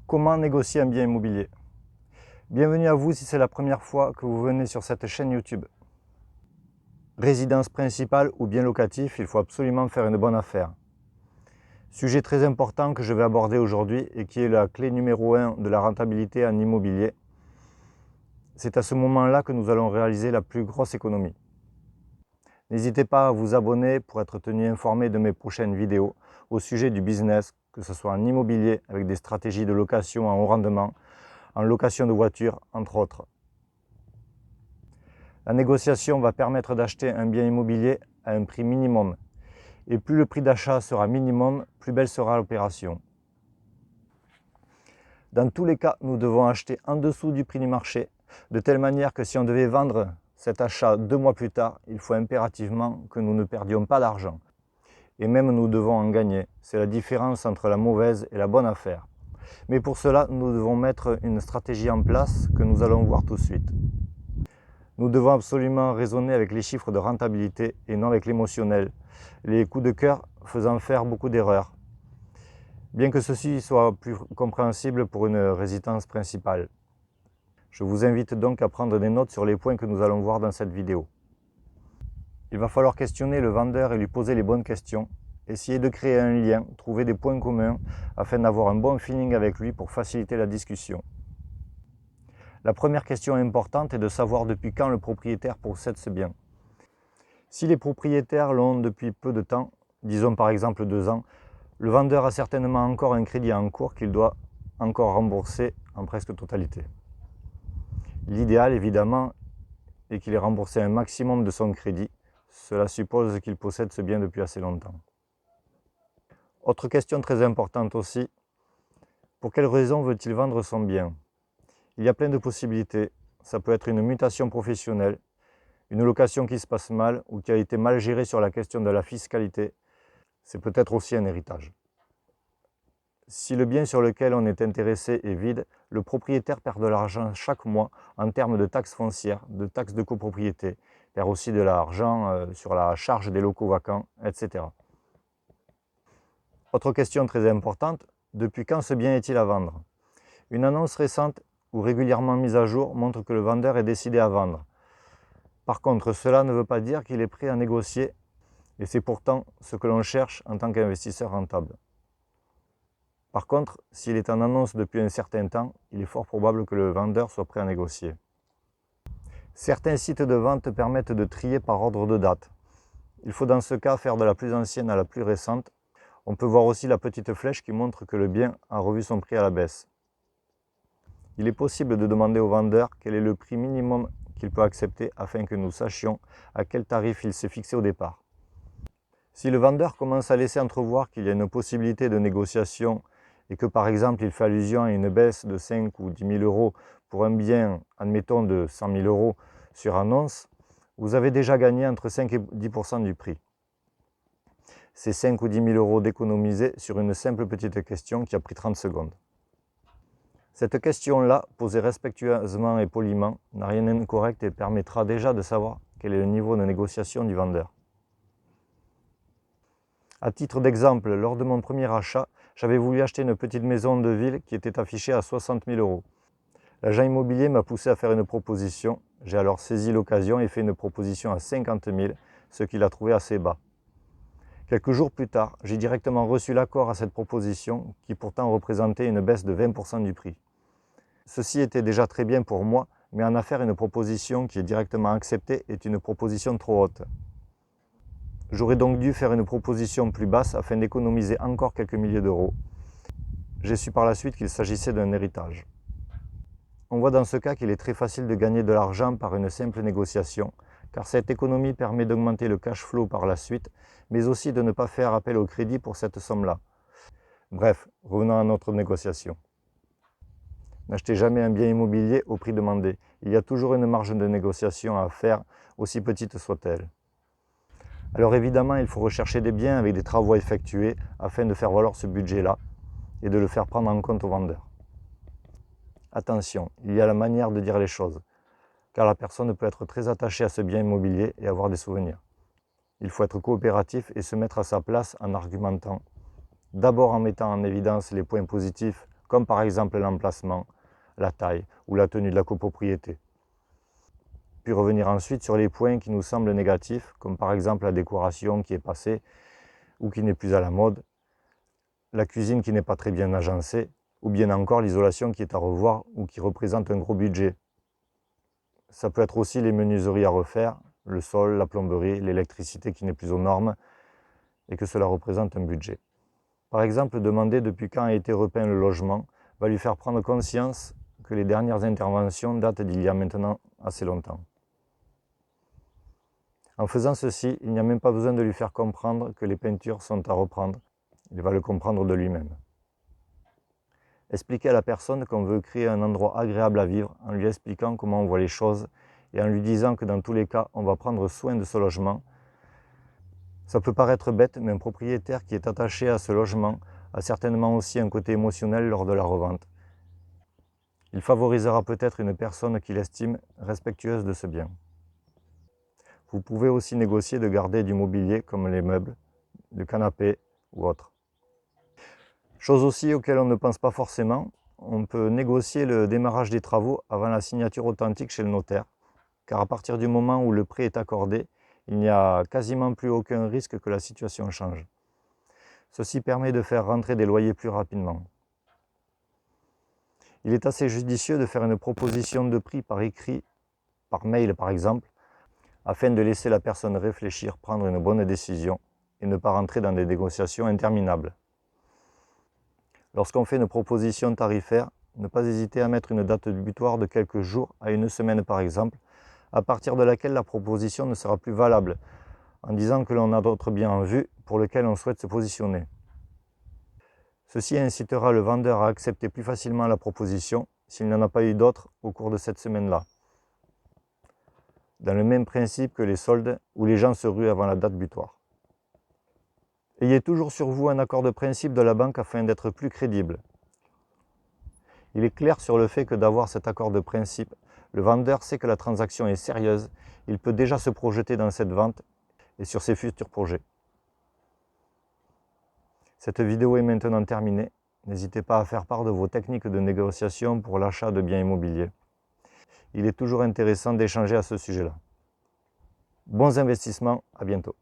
Comment négocier un bien immobilier? Bienvenue à vous si c'est la première fois que vous venez sur cette chaîne YouTube. Résidence principale ou bien locatif, il faut absolument faire une bonne affaire. Sujet très important que je vais aborder aujourd'hui et qui est la clé numéro 1 de la rentabilité en immobilier. C'est à ce moment-là que nous allons réaliser la plus grosse économie. N'hésitez pas à vous abonner pour être tenu informé de mes prochaines vidéos au sujet du business, que ce soit en immobilier avec des stratégies de location en haut rendement, en location de voitures, entre autres. La négociation va permettre d'acheter un bien immobilier à un prix minimum. Et plus le prix d'achat sera minimum, plus belle sera l'opération. Dans tous les cas, nous devons acheter en dessous du prix du marché, de telle manière que si on devait vendre cet achat 2 mois plus tard, il faut impérativement que nous ne perdions pas d'argent. Et même nous devons en gagner. C'est la différence entre la mauvaise et la bonne affaire. Mais pour cela, nous devons mettre une stratégie en place que nous allons voir tout de suite. Nous devons absolument raisonner avec les chiffres de rentabilité et non avec l'émotionnel, les coups de cœur faisant faire beaucoup d'erreurs, bien que ceci soit plus compréhensible pour une résidence principale. Je vous invite donc à prendre des notes sur les points que nous allons voir dans cette vidéo. Il va falloir questionner le vendeur et lui poser les bonnes questions, essayer de créer un lien, trouver des points communs afin d'avoir un bon feeling avec lui pour faciliter la discussion. La première question importante est de savoir depuis quand le propriétaire possède ce bien. Si les propriétaires l'ont depuis peu de temps, disons par exemple 2 ans, le vendeur a certainement encore un crédit en cours qu'il doit encore rembourser en presque totalité. L'idéal évidemment est qu'il ait remboursé un maximum de son crédit. Cela suppose qu'il possède ce bien depuis assez longtemps. Autre question très importante aussi, pour quelle raison veut-il vendre son bien? Il y a plein de possibilités. Ça peut être une mutation professionnelle, une location qui se passe mal ou qui a été mal gérée sur la question de la fiscalité. C'est peut-être aussi un héritage. Si le bien sur lequel on est intéressé est vide, le propriétaire perd de l'argent chaque mois en termes de taxes foncières, de taxes de copropriété, perd aussi de l'argent sur la charge des locaux vacants, etc. Autre question très importante, depuis quand ce bien est-il à vendre? Une annonce récente ou régulièrement mise à jour montre que le vendeur est décidé à vendre. Par contre, cela ne veut pas dire qu'il est prêt à négocier, et c'est pourtant ce que l'on cherche en tant qu'investisseur rentable. Par contre, s'il est en annonce depuis un certain temps, il est fort probable que le vendeur soit prêt à négocier. Certains sites de vente permettent de trier par ordre de date. Il faut dans ce cas faire de la plus ancienne à la plus récente. On peut voir aussi la petite flèche qui montre que le bien a revu son prix à la baisse. Il est possible de demander au vendeur quel est le prix minimum qu'il peut accepter afin que nous sachions à quel tarif il s'est fixé au départ. Si le vendeur commence à laisser entrevoir qu'il y a une possibilité de négociation et que par exemple il fait allusion à une baisse de 5 ou 10 000 euros pour un bien, admettons de 100 000 euros sur annonce, vous avez déjà gagné entre 5 et 10% du prix. C'est 5 ou 10 000 euros d'économiser sur une simple petite question qui a pris 30 secondes. Cette question-là, posée respectueusement et poliment, n'a rien d'incorrect et permettra déjà de savoir quel est le niveau de négociation du vendeur. À titre d'exemple, lors de mon premier achat, j'avais voulu acheter une petite maison de ville qui était affichée à 60 000 euros. L'agent immobilier m'a poussé à faire une proposition. J'ai alors saisi l'occasion et fait une proposition à 50 000, ce qu'il a trouvé assez bas. Quelques jours plus tard, j'ai directement reçu l'accord à cette proposition, qui pourtant représentait une baisse de 20% du prix. Ceci était déjà très bien pour moi, mais en affaire, une proposition qui est directement acceptée est une proposition trop haute. J'aurais donc dû faire une proposition plus basse afin d'économiser encore quelques milliers d'euros. J'ai su par la suite qu'il s'agissait d'un héritage. On voit dans ce cas qu'il est très facile de gagner de l'argent par une simple négociation, car cette économie permet d'augmenter le cash flow par la suite, mais aussi de ne pas faire appel au crédit pour cette somme-là. Bref, revenons à notre négociation. N'achetez jamais un bien immobilier au prix demandé. Il y a toujours une marge de négociation à faire, aussi petite soit-elle. Alors évidemment, il faut rechercher des biens avec des travaux effectués afin de faire valoir ce budget-là et de le faire prendre en compte au vendeur. Attention, il y a la manière de dire les choses, car la personne peut être très attachée à ce bien immobilier et avoir des souvenirs. Il faut être coopératif et se mettre à sa place en argumentant, d'abord en mettant en évidence les points positifs comme par exemple l'emplacement, la taille ou la tenue de la copropriété. Puis revenir ensuite sur les points qui nous semblent négatifs, comme par exemple la décoration qui est passée ou qui n'est plus à la mode, la cuisine qui n'est pas très bien agencée, ou bien encore l'isolation qui est à revoir ou qui représente un gros budget. Ça peut être aussi les menuiseries à refaire, le sol, la plomberie, l'électricité qui n'est plus aux normes et que cela représente un budget. Par exemple, demander depuis quand a été repeint le logement va lui faire prendre conscience que les dernières interventions datent d'il y a maintenant assez longtemps. En faisant ceci, il n'y a même pas besoin de lui faire comprendre que les peintures sont à reprendre. Il va le comprendre de lui-même. Expliquer à la personne qu'on veut créer un endroit agréable à vivre en lui expliquant comment on voit les choses et en lui disant que dans tous les cas, on va prendre soin de ce logement. Ça peut paraître bête, mais un propriétaire qui est attaché à ce logement a certainement aussi un côté émotionnel lors de la revente. Il favorisera peut-être une personne qu'il estime respectueuse de ce bien. Vous pouvez aussi négocier de garder du mobilier comme les meubles, le canapé ou autre. Chose aussi auquel on ne pense pas forcément, on peut négocier le démarrage des travaux avant la signature authentique chez le notaire, car à partir du moment où le prêt est accordé, il n'y a quasiment plus aucun risque que la situation change. Ceci permet de faire rentrer des loyers plus rapidement. Il est assez judicieux de faire une proposition de prix par écrit, par mail par exemple, afin de laisser la personne réfléchir, prendre une bonne décision et ne pas rentrer dans des négociations interminables. Lorsqu'on fait une proposition tarifaire, ne pas hésiter à mettre une date butoir de quelques jours à une semaine par exemple, à partir de laquelle la proposition ne sera plus valable, en disant que l'on a d'autres biens en vue pour lesquels on souhaite se positionner. Ceci incitera le vendeur à accepter plus facilement la proposition s'il n'en a pas eu d'autres au cours de cette semaine-là. Dans le même principe que les soldes où les gens se ruent avant la date butoir. Ayez toujours sur vous un accord de principe de la banque afin d'être plus crédible. Il est clair sur le fait que d'avoir cet accord de principe, le vendeur sait que la transaction est sérieuse, il peut déjà se projeter dans cette vente et sur ses futurs projets. Cette vidéo est maintenant terminée. N'hésitez pas à faire part de vos techniques de négociation pour l'achat de biens immobiliers. Il est toujours intéressant d'échanger à ce sujet-là. Bons investissements, à bientôt.